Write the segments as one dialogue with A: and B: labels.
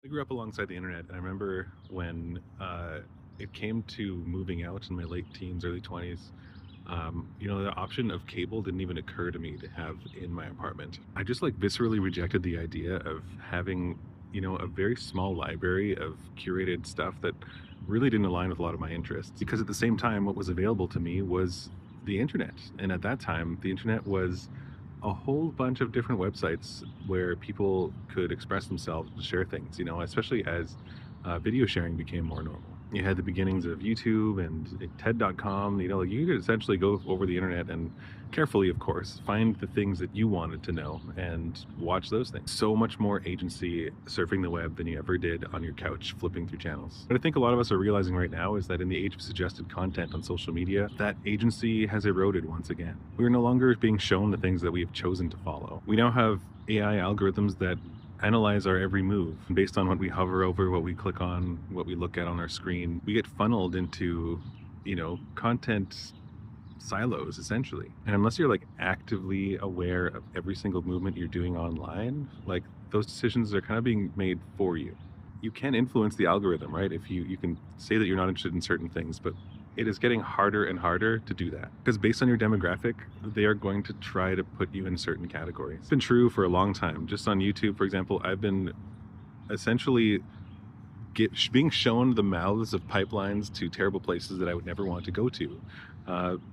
A: I grew up alongside the internet, and I remember when it came to moving out in my late teens, early 20s. The option of cable didn't even occur to me to have in my apartment. I just like viscerally rejected the idea of having, a very small library of curated stuff that really didn't align with a lot of my interests. Because at the same time, what was available to me was the internet. And at that time, the internet was a whole bunch of different websites where people could express themselves and share things, especially as video sharing became more normal. You had the beginnings of YouTube and TED.com. Like you could essentially go over the internet and carefully, of course, find the things that you wanted to know and watch those things. So much more agency surfing the web than you ever did on your couch flipping through channels. What I think a lot of us are realizing right now is that in the age of suggested content on social media, that agency has eroded once again. We're no longer being shown the things that we have chosen to follow. We now have AI algorithms that analyze our every move based on what we hover over, what we click on, what we look at on our screen. We get funneled into, content silos essentially. And unless you're like actively aware of every single movement you're doing online, like those decisions are kind of being made for you. You can influence the algorithm, right? If you can say that you're not interested in certain things, but it is getting harder and harder to do that because based on your demographic, they are going to try to put you in certain categories. It's been true for a long time. Just on YouTube, for example, I've been essentially being shown the mouths of pipelines to terrible places that I would never want to go to,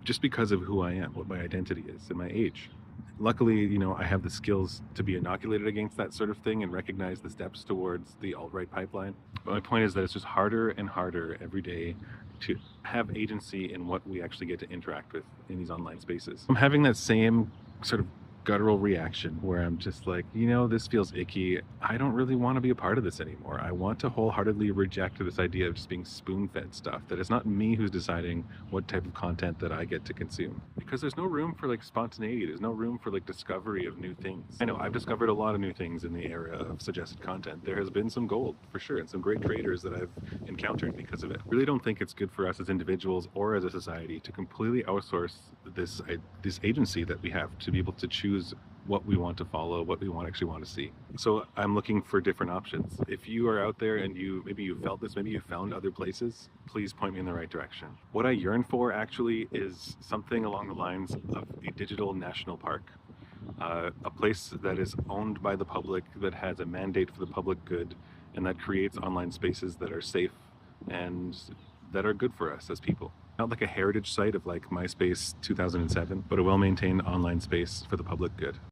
A: just because of who I am, what my identity is, and my age. Luckily, I have the skills to be inoculated against that sort of thing and recognize the steps towards the alt-right pipeline. But my point is that it's just harder and harder every day to have agency in what we actually get to interact with in these online spaces. I'm having that same sort of guttural reaction where I'm just like, this feels icky. I don't really want to be a part of this anymore. I want to wholeheartedly reject this idea of just being spoon-fed stuff, that it's not me who's deciding what type of content that I get to consume. Because there's no room for like spontaneity. There's no room for like discovery of new things. I know I've discovered a lot of new things in the era of suggested content. There has been some gold for sure, and some great creators that I've encountered because of it. I really don't think it's good for us as individuals or as a society to completely outsource this agency that we have to be able to choose what we want to follow, what we actually want to see. So I'm looking for different options. If you are out there and maybe you felt this, maybe you found other places, please point me in the right direction. What I yearn for actually is something along the lines of a digital national park. A place that is owned by the public, that has a mandate for the public good, and that creates online spaces that are safe and that are good for us as people. Not like a heritage site of like MySpace 2007, but a well-maintained online space for the public good.